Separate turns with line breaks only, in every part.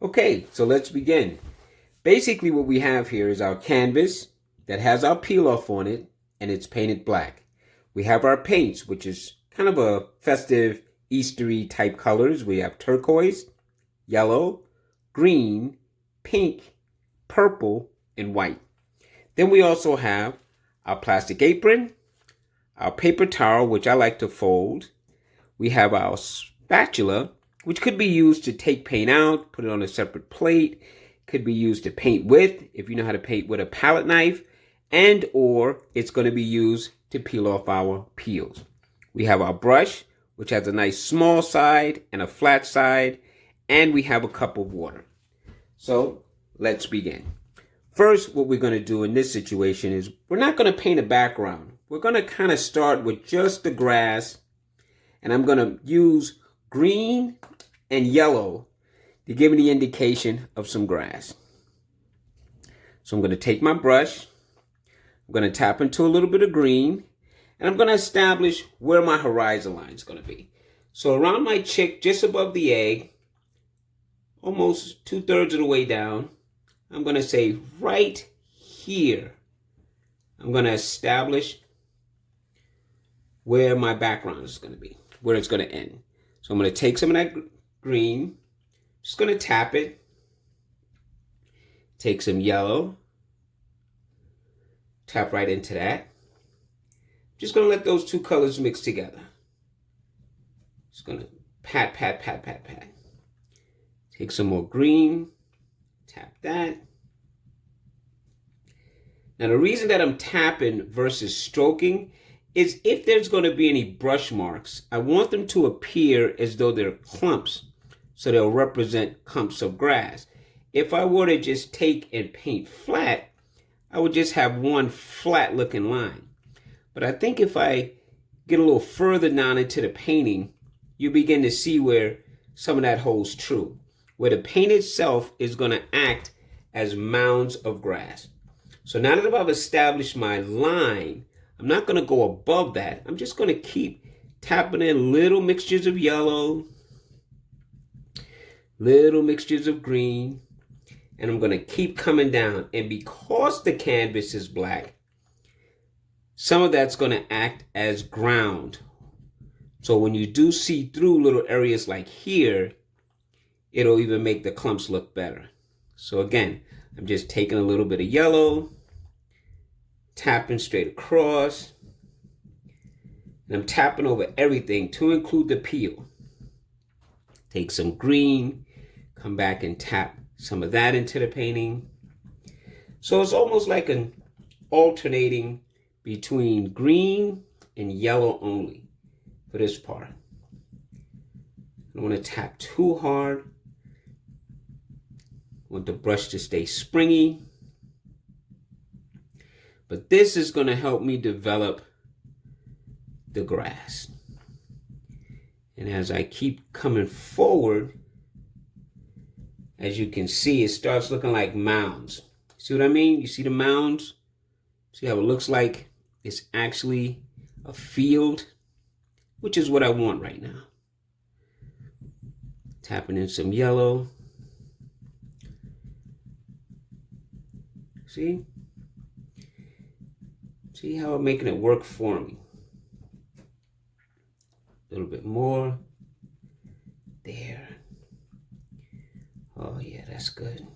Okay, so let's begin. Basically what we have here is our canvas that has our peel-off on it, and it's painted black. We have our paints, which is kind of a festive, Eastery type colors. We have turquoise, yellow, green, pink, purple, and white. Then we also have our plastic apron, our paper towel, which I like to fold. We have our spatula, which could be used to take paint out, put it on a separate plate. Could be used to paint with, if you know how to paint with a palette knife, and or it's going to be used to peel off our peels. We have our brush, which has a nice small side and a flat side, and we have a cup of water. So let's begin. First, what we're going to do in this situation is we're not going to paint a background. We're going to kind of start with just the grass, and I'm going to use green and yellow to give me the indication of some grass. So I'm going to take my brush, I'm going to tap into a little bit of green, and I'm going to establish where my horizon line is going to be. So around my chick, just above the egg, almost 2/3 of the way down, I'm going to say right here, I'm going to establish where my background is going to be, where it's going to end. So I'm going to take some of that green, just going to tap it, take some yellow, tap right into that. Just going to let those two colors mix together. Just going to pat, pat, pat, pat, pat. Take some more green, tap that. Now the reason that I'm tapping versus stroking is if there's going to be any brush marks, I want them to appear as though they're clumps, so they'll represent clumps of grass. If I were to just take and paint flat, I would just have one flat looking line. But I think if I get a little further down into the painting, you begin to see where some of that holds true, where the paint itself is going to act as mounds of grass. So now that I've established my line, I'm not going to go above that. I'm just going to keep tapping in little mixtures of yellow, little mixtures of green, and I'm going to keep coming down. And because the canvas is black, some of that's going to act as ground. So when you do see through little areas like here, it'll even make the clumps look better. So again, I'm just taking a little bit of yellow, tapping straight across, and I'm tapping over everything to include the peel. Take some green, come back and tap some of that into the painting. So it's almost like an alternating between green and yellow only for this part. I don't want to tap too hard. I want the brush to stay springy. But this is going to help me develop the grass. And as I keep coming forward, as you can see, it starts looking like mounds. See what I mean? You see the mounds? See how it looks like it's actually a field, which is what I want right now. Tapping in some yellow. See? See how I'm making it work for me. A little bit more. There. Oh yeah, that's good.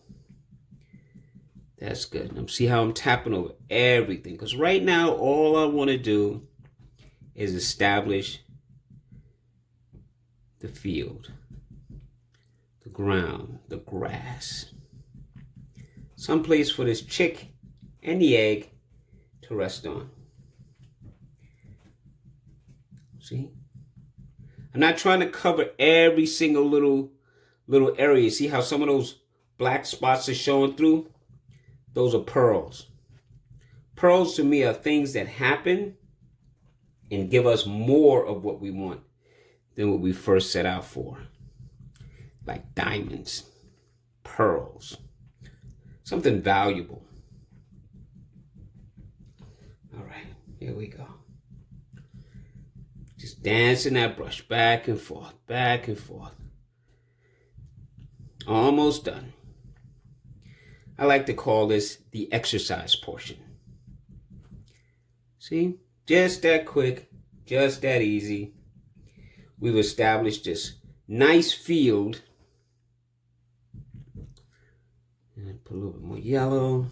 That's good. Now see how I'm tapping over everything. Because right now, all I want to do is establish the field, the ground, the grass. Some place for this chick and the egg to rest on. See? I'm not trying to cover every single little area. See how some of those black spots are showing through? Those are pearls. Pearls to me are things that happen and give us more of what we want than what we first set out for. Like diamonds, pearls, something valuable. All right, here we go. Just dancing that brush back and forth, back and forth. Almost done. I like to call this the exercise portion. See? Just that quick, just that easy. We've established this nice field. And put a little bit more yellow.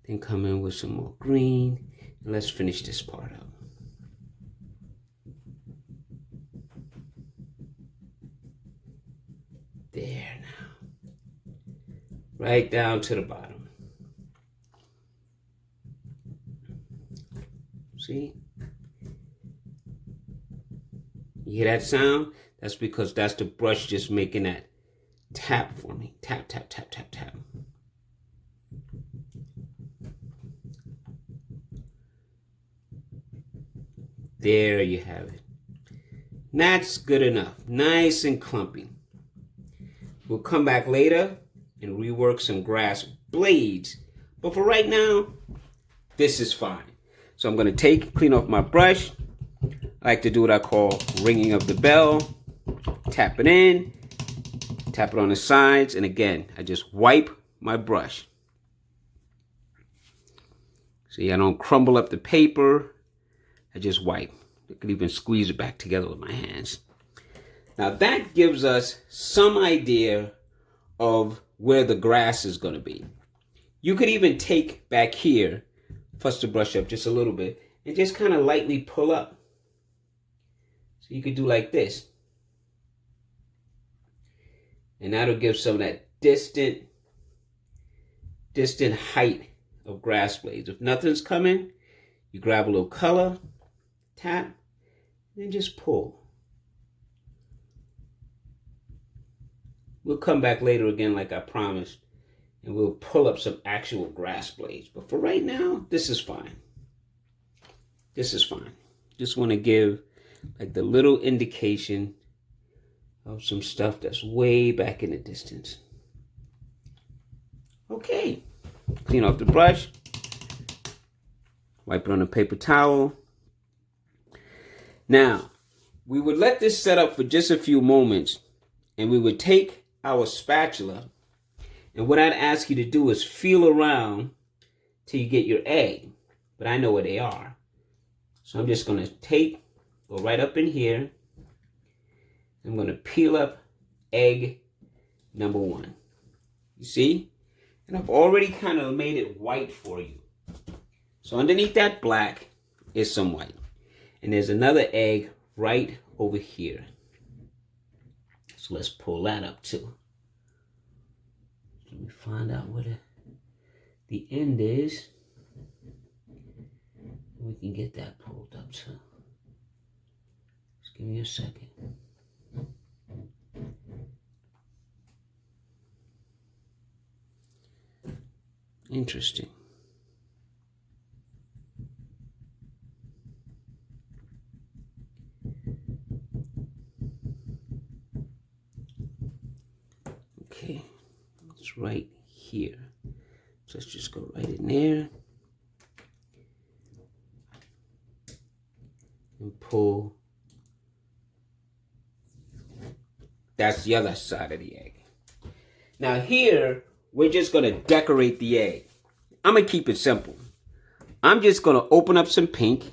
Then come in with some more green. And let's finish this part up. There now. Right down to the bottom. See? You hear that sound? That's because that's the brush just making that tap for me. Tap, tap, tap, tap, tap. There you have it. That's good enough. Nice and clumpy. We'll come back later and rework some grass blades. But for right now, this is fine. So I'm going to clean off my brush. I like to do what I call ringing of the bell. Tap it in. Tap it on the sides. And again, I just wipe my brush. See, I don't crumble up the paper. I just wipe. I could even squeeze it back together with my hands. Now that gives us some idea of where the grass is going to be. You could even take back here, fuss the brush up just a little bit, and just kind of lightly pull up. So you could do like this. And that'll give some of that distant height of grass blades. If nothing's coming, you grab a little color, tap, and just pull. We'll come back later again like I promised, and we'll pull up some actual grass blades. But for right now, this is fine. This is fine. Just want to give like the little indication of some stuff that's way back in the distance. Okay. Clean off the brush. Wipe it on a paper towel. Now, we would let this set up for just a few moments, and we would take our spatula, and what I'd ask you to do is feel around till you get your egg. But I know where they are. So I'm just going to go right up in here. I'm going to peel up egg number 1. You see? And I've already kind of made it white for you. So underneath that black is some white. And there's another egg right over here. So let's pull that up too. Let me find out where the end is. We can get that pulled up too. Just give me a second. Interesting. Okay, it's right here. So let's just go right in there and pull. That's the other side of the egg. Now here, we're just going to decorate the egg. I'm going to keep it simple. I'm just going to open up some pink.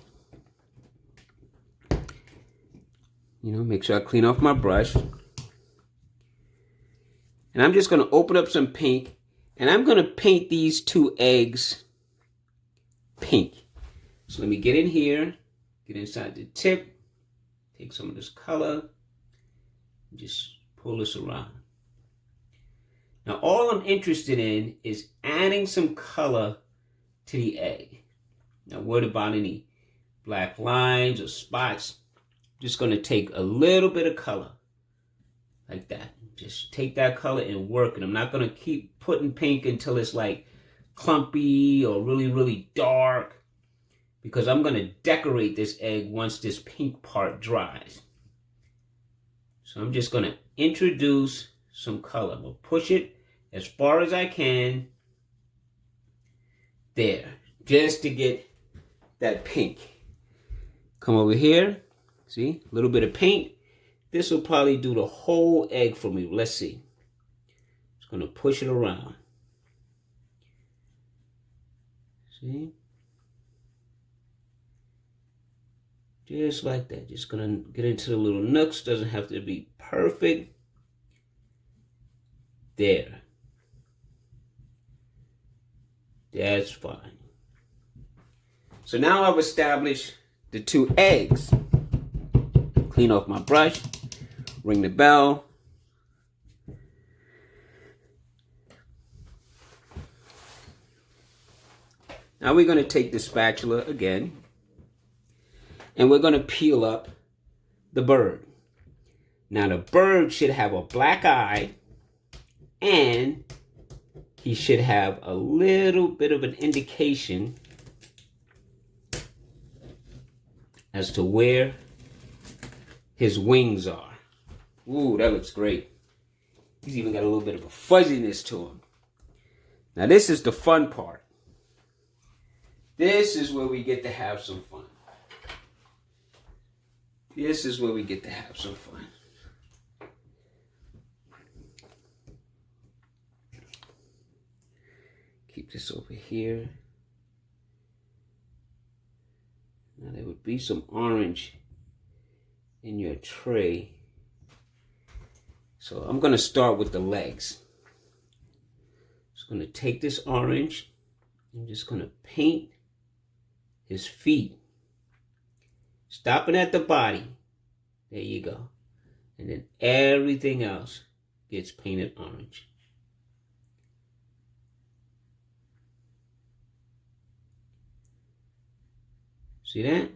Make sure I clean off my brush. And I'm just going to open up some pink. And I'm going to paint these 2 eggs pink. So let me get in here. Get inside the tip. Take some of this color. And just pull this around. Now all I'm interested in is adding some color to the egg. Now worried about any black lines or spots. I'm just going to take a little bit of color. Like that. Just take that color and work it. I'm not going to keep putting pink until it's like clumpy or really, really dark. Because I'm going to decorate this egg once this pink part dries. So I'm just going to introduce some color. We'll push it as far as I can. There. Just to get that pink. Come over here. See? A little bit of paint. This will probably do the whole egg for me. Let's see. Gonna push it around. See? Just like that. Just gonna get into the little nooks. Doesn't have to be perfect. There. That's fine. So now I've established the 2 eggs. Clean off my brush. Ring the bell. Now we're going to take the spatula again. And we're going to peel up the bird. Now the bird should have a black eye. And he should have a little bit of an indication as to where his wings are. Ooh, that looks great. He's even got a little bit of a fuzziness to him. Now this is the fun part. This is where we get to have some fun. This is where we get to have some fun. Keep this over here. Now there would be some orange in your tray. So I'm going to start with the legs. Just going to take this orange. I'm just going to paint his feet. Stopping at the body. There you go. And then everything else gets painted orange. See that?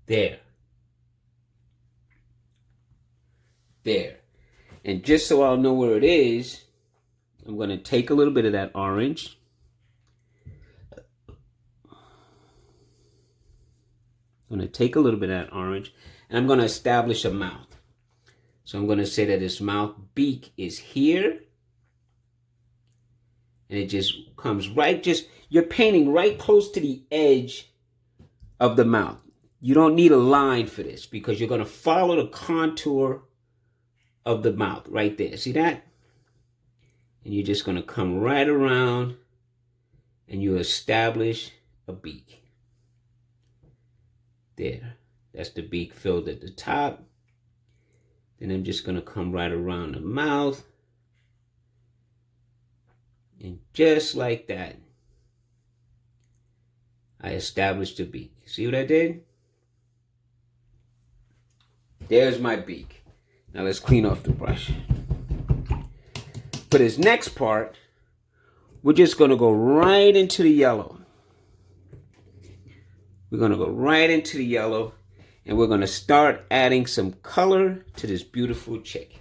There. There. And just so I'll know where it is, I'm going to take a little bit of that orange. I'm going to take a little bit of that orange, and I'm going to establish a mouth. So I'm going to say that this mouth beak is here. And it just comes right, you're painting right close to the edge of the mouth. You don't need a line for this because you're going to follow the contour of the mouth right there. See that? And you're just going to come right around and you establish a beak. There. That's the beak filled at the top. Then I'm just going to come right around the mouth. And just like that, I established the beak. See what I did? There's my beak. Now let's clean off the brush. For this next part, we're just going to go right into the yellow. We're going to go right into the yellow, and we're going to start adding some color to this beautiful chick.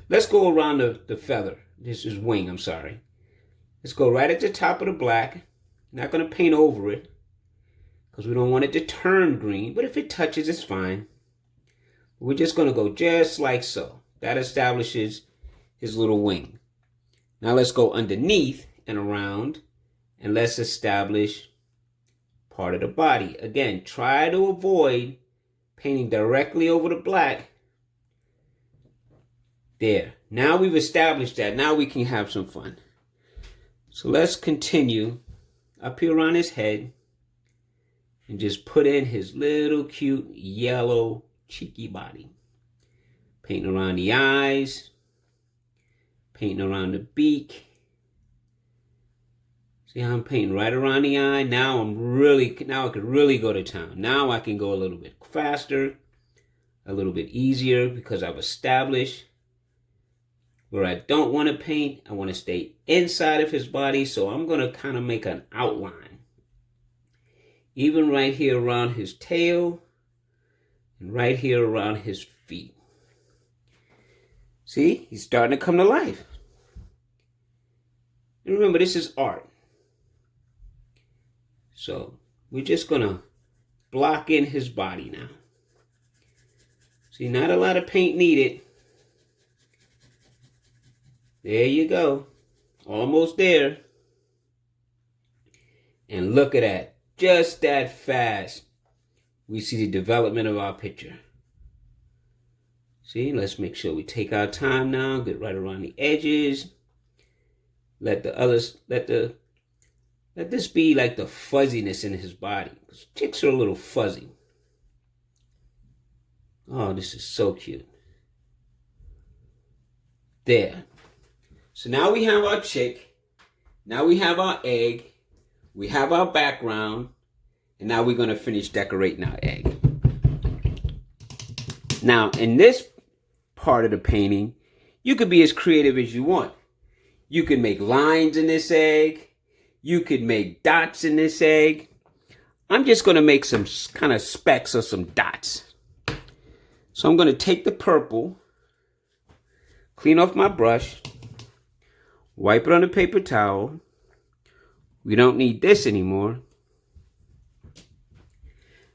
Let's go around the feather. This is wing, I'm sorry. Let's go right at the top of the black. Not going to paint over it because we don't want it to turn green, but if it touches, it's fine. We're just going to go just like so. That establishes his little wing. Now let's go underneath and around, and let's establish part of the body. Again, try to avoid painting directly over the black. There. Now we've established that. Now we can have some fun. So let's continue up here around his head and just put in his little cute yellow cheeky body. Painting around the eyes. Painting around the beak. See how I'm painting right around the eye? Now I can really go to town. Now I can go a little bit faster, a little bit easier because I've established where I don't want to paint. I want to stay inside of his body, so I'm going to kind of make an outline. Even right here around his tail and right here around his feet. See, he's starting to come to life. And remember, this is art. So we're just going to block in his body now. See, not a lot of paint needed. There you go. Almost there. And look at that. Just that fast. We see the development of our picture. See, let's make sure we take our time now. Get right around the edges. let the others, let this be like the fuzziness in his body. Because chicks are a little fuzzy. Oh, this is so cute. There. So now we have our chick. Now we have our egg. We have our background. And now we're going to finish decorating our egg. Now, in this part of the painting, you could be as creative as you want. You could make lines in this egg. You could make dots in this egg. I'm just going to make some kind of specks or some dots. So I'm going to take the purple, clean off my brush, wipe it on a paper towel. We don't need this anymore.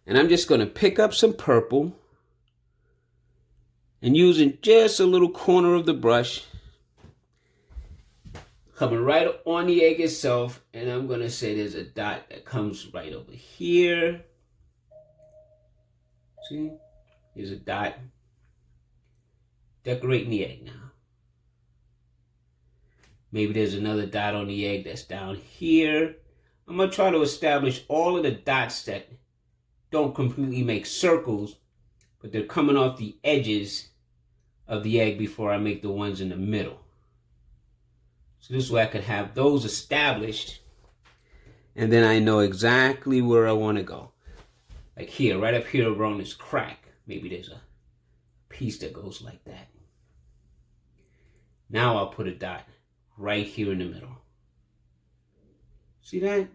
And I'm just going to pick up some purple and using just a little corner of the brush, coming right on the egg itself, and I'm going to say there's a dot that comes right over here. See? Here's a dot. Decorating the egg now. Maybe there's another dot on the egg that's down here. I'm going to try to establish all of the dots that don't completely make circles, but they're coming off the edges of the egg before I make the ones in the middle. So this way I could have those established, and then I know exactly where I want to go. Like here, right up here around this crack, maybe there's a piece that goes like that. Now I'll put a dot right here in the middle. See that?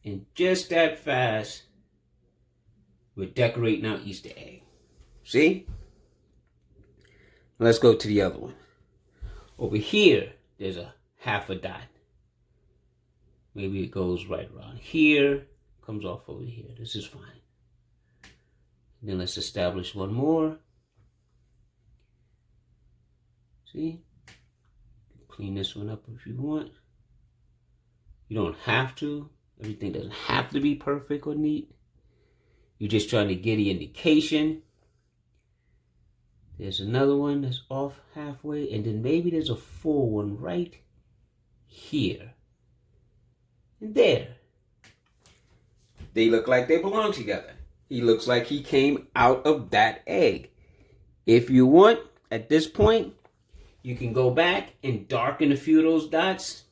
And just that fast, we're decorating our Easter egg. See? Let's go to the other one. Over here, there's a half a dot. Maybe it goes right around here, comes off over here. This is fine. And then let's establish one more. See? Clean this one up if you want. You don't have to. Everything doesn't have to be perfect or neat. You're just trying to get the indication. There's another one that's off halfway, and then maybe there's a full one right here. And there. They look like they belong together. He looks like he came out of that egg. If you want, at this point, you can go back and darken a few of those dots.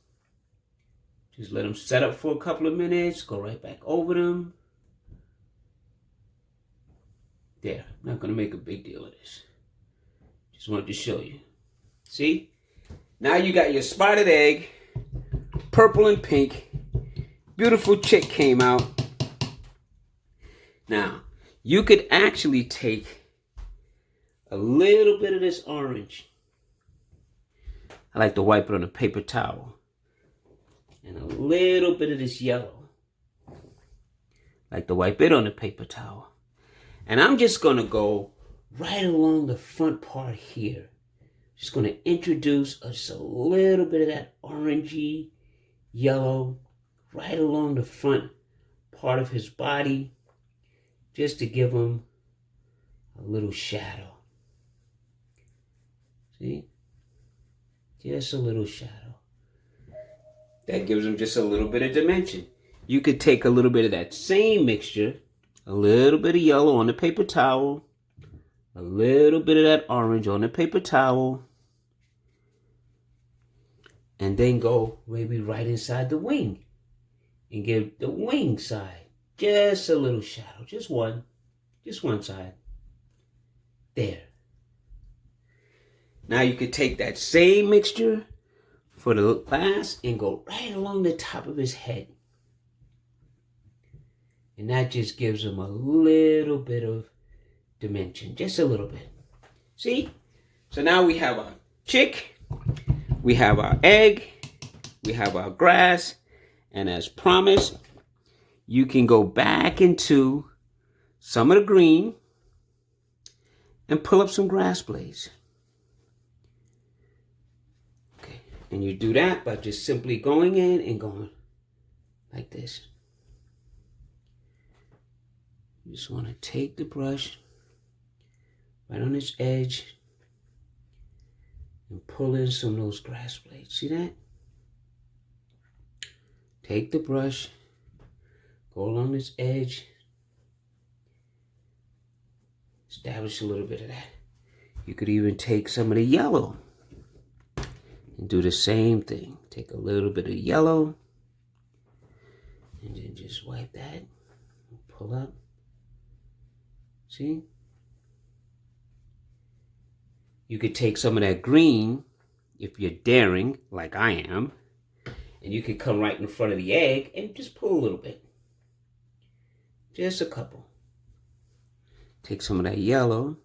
Just let them set up for a couple of minutes. Go right back over them. There. I'm not going to make a big deal of this. Just wanted to show you. See? Now you got your spotted egg. Purple and pink. Beautiful chick came out. Now, you could actually take a little bit of this orange. I like to wipe it on a paper towel. And a little bit of this yellow. I like to wipe it on a paper towel. And I'm just going to go right along the front part here. Just going to introduce just a little bit of that orangey yellow right along the front part of his body, just to give him a little shadow. See? Just a little shadow. That gives him just a little bit of dimension. You could take a little bit of that same mixture, a little bit of yellow on the paper towel, a little bit of that orange on the paper towel, and then go maybe right inside the wing and give the wing side just a little shadow, just one side. There. Now you could take that same mixture for the last and go right along the top of his head. And that just gives him a little bit of dimension, just a little bit. See? So now we have our chick, we have our egg, we have our grass, and as promised, you can go back into some of the green and pull up some grass blades. Okay, and you do that by just simply going in and going like this. You just want to take the brush right on its edge and pull in some of those grass blades. See that? take the brush, go along this edge, establish a little bit of that. You could even take some of the yellow and do the same thing. Take a little bit of yellow and then just wipe that, pull up. See? You could take some of that green, if you're daring, like I am, and you could come right in front of the egg and just pull a little bit. Just a couple. Take some of that yellow,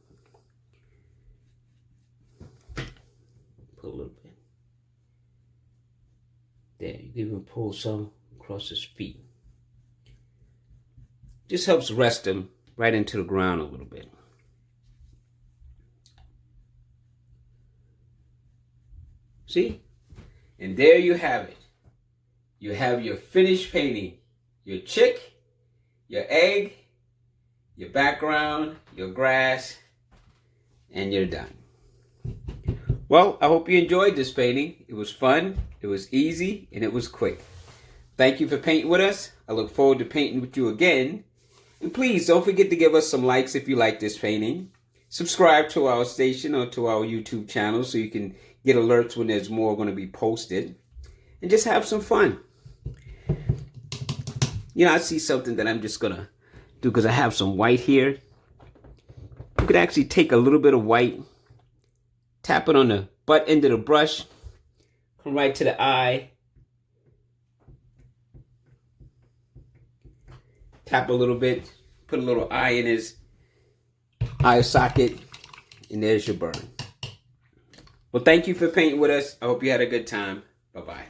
pull a little bit. There, you can even pull some across his feet. Just helps rest him right into the ground a little bit. See? And there you have it. You have your finished painting. Your chick, your egg, your background, your grass, and you're done. Well, I hope you enjoyed this painting. It was fun, it was easy, and it was quick. Thank you for painting with us. I look forward to painting with you again. And please don't forget to give us some likes if you like this painting. Subscribe to our station or to our YouTube channel so you can get alerts when there's more going to be posted. And just have some fun. You know, I see something that I'm just going to do because I have some white here. You could actually take a little bit of white, tap it on the butt end of the brush, come right to the eye, tap a little bit, put a little eye in his eye socket, and there's your burn. Well, thank you for painting with us. I hope you had a good time. Bye-bye.